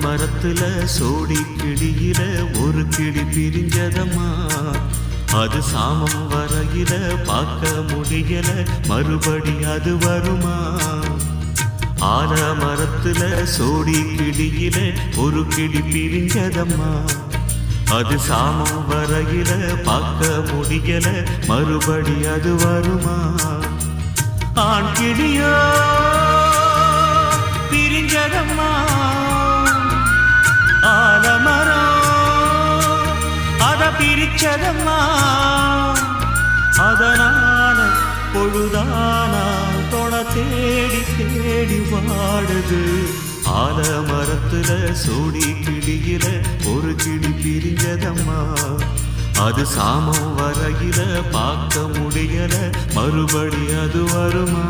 மரத்துல சோடி கிளியில ஒரு கிளி பிரிஞ்சதம்மா. அது சாமம் வரையில பார்க்க முடியல, மறுபடி அது வருமா? ஆல மரத்துல சோடி கிளியில ஒரு கிளி பிரிஞ்சதம்மா. அது சாமம் வரையில பார்க்க முடியல, மறுபடி அது வருமா? ஆண் கிளியோ பிரிஞ்சதம்மா. ஆலமரம் அத பிரிச்சதம்மா. அதனால பொழுதானா தொண தேடி தேடி வாடுது. ஆலமரத்துல சோடி கிளியில ஒரு கிளி பிரிஞ்சதம்மா. அது சாமம் வரையில பார்க்க முடியல, மறுபடி அது வருமா?